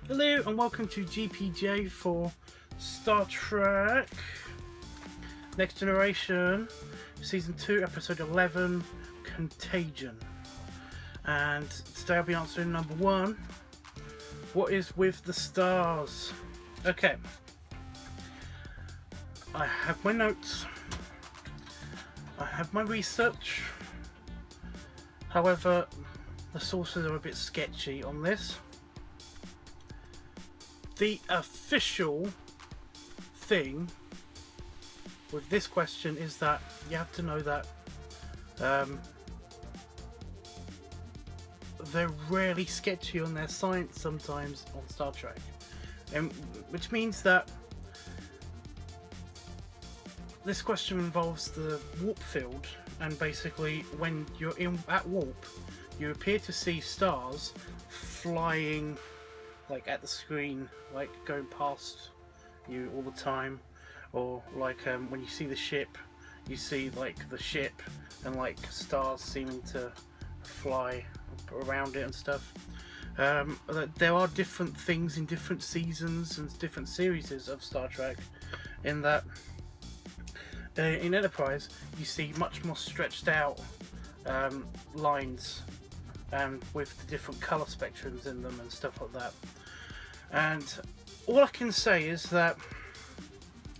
Hello and welcome to GPJ for Star Trek Next Generation Season 2 Episode 11 Contagion. And today I'll be answering number 1. What is with the stars? Okay. I have my notes. I have my research. However, the sources are a bit sketchy on this. The official thing with this question is that you have to know that they're really sketchy on their science sometimes on Star Trek, which means that this question involves the warp field, and basically when you're at warp, you appear to see stars flying like at the screen, like going past you all the time, or like when you see the ship, you see like the ship and like stars seeming to fly around it and stuff. There are different things in different seasons and different series of Star Trek, in that in Enterprise you see much more stretched out lines, and with the different colour spectrums in them and stuff like that. And all I can say is that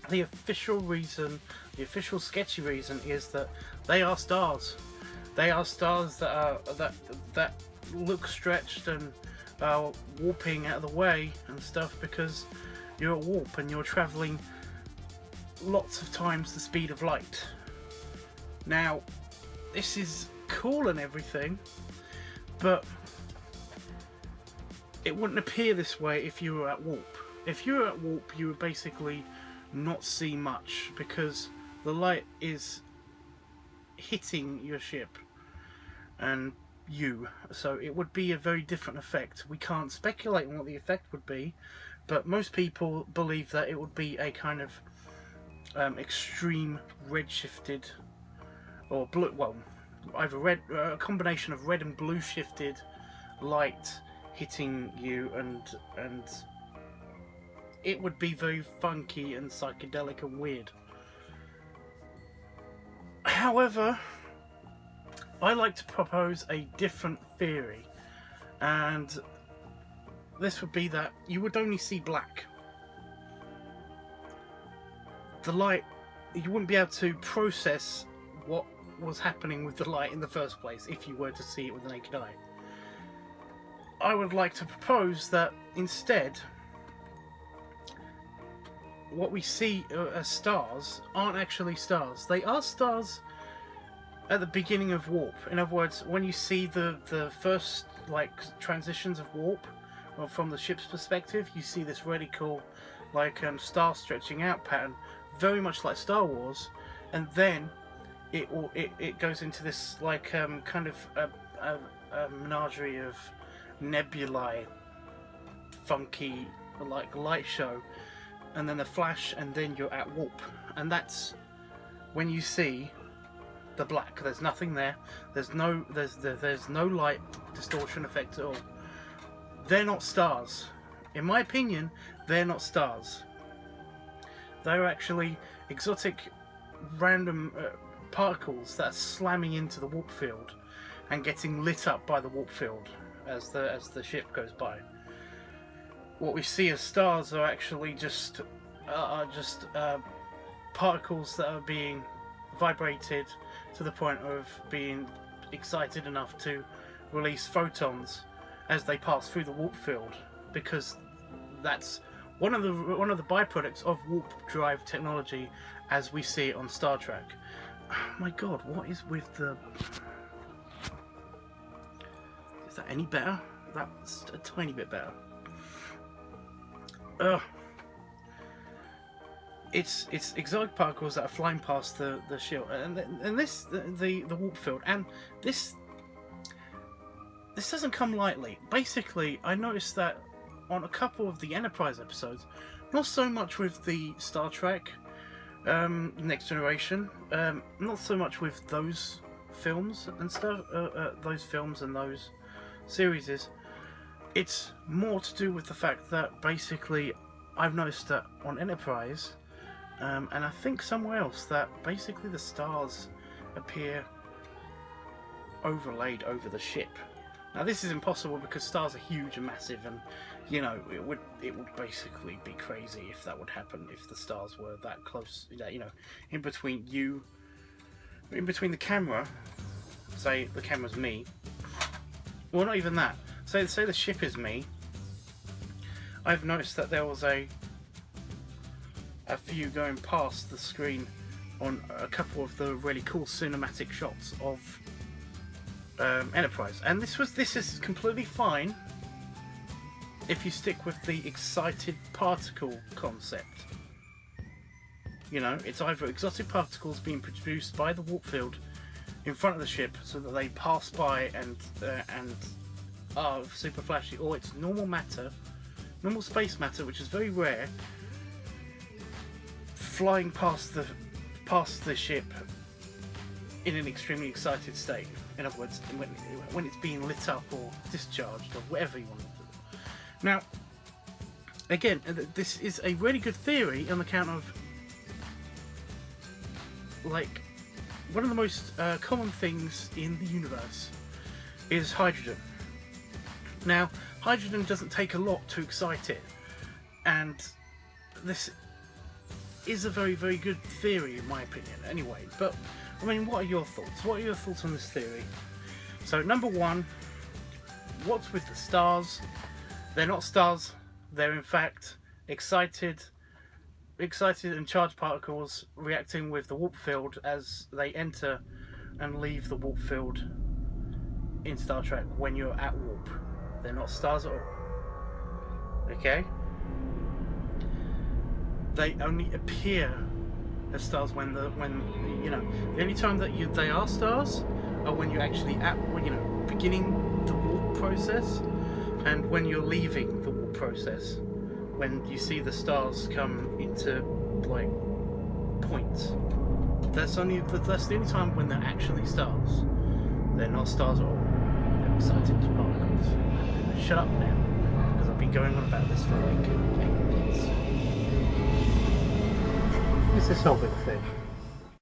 the official reason, the official sketchy reason, is that they are stars. They are stars that are that look stretched and are warping out of the way and stuff, because you're at warp and you're travelling lots of times the speed of light. Now, this is cool and everything, but it wouldn't appear this way if you were at warp. If you were at warp, you would basically not see much, because the light is hitting your ship and you. So it would be a very different effect. We can't speculate on what the effect would be, but most people believe that it would be a kind of extreme red-shifted, or blue, well, either red, a combination of red and blue shifted light hitting you, and it would be very funky and psychedelic and weird. However, I like to propose a different theory, and this would be that you would only see black. The light, you wouldn't be able to process what was happening with the light in the first place if you were to see it with the naked eye. I would like to propose that instead, what we see as stars aren't actually stars. They are stars at the beginning of warp. In other words, when you see the first like transitions of warp, or from the ship's perspective, you see this really cool like star stretching out pattern, very much like Star Wars, and then it goes into this like kind of a menagerie of nebulae, funky like light show, and then a flash, and then you're at warp, and that's when you see the black. There's nothing there. There's no light distortion effect at all. They're not stars. In my opinion, they're not stars. They're actually exotic, random particles that are slamming into the warp field and getting lit up by the warp field as the ship goes by. What we see as stars are actually just particles that are being vibrated to the point of being excited enough to release photons as they pass through the warp field, because that's one of the byproducts of warp drive technology as we see it on Star Trek. Oh my god, what is with the... Is that any better? That's a tiny bit better. It's exotic particles that are flying past the shield, and this the warp field, and this doesn't come lightly. Basically, I noticed that on a couple of the Enterprise episodes, not so much with the Star Trek Next Generation, not so much with those films and stuff, those films and those series, It's more to do with the fact that basically I've noticed that on Enterprise, and I think somewhere else, that basically the stars appear overlaid over the ship. Now this is impossible because stars are huge and massive, and you know it would basically be crazy if that would happen, if the stars were that close, you know, in between the camera. Say the camera's me. Well, not even that. Say the ship is me. I've noticed that there was a view going past the screen on a couple of the really cool cinematic shots of Enterprise, and this is completely fine if you stick with the excited particle concept. You know, it's either exotic particles being produced by the warp field in front of the ship so that they pass by and are super flashy, or it's normal matter, normal space matter, which is very rare, flying past the ship in an extremely excited state. In other words, when it's being lit up or discharged or whatever you want to do. Now, again, this is a really good theory on account of, like, one of the most common things in the universe is hydrogen. Now, hydrogen doesn't take a lot to excite it, and this is a very, very good theory in my opinion anyway. But I mean, what are your thoughts? What are your thoughts on this theory? So number one, what's with the stars? They're not stars, they're in fact excited and charged particles reacting with the warp field as they enter and leave the warp field in Star Trek when you're at warp. They're not stars at all. Okay? They only appear as stars when you know, the only time that they are stars are when you're actually beginning the warp process, and when you're leaving the warp process, when you see the stars come into like points. That's the only time when they're actually stars. They're not stars at all. They're excited particles. I'm gonna shut up now because I've been going on about this for like 8 minutes. It's a solid fish.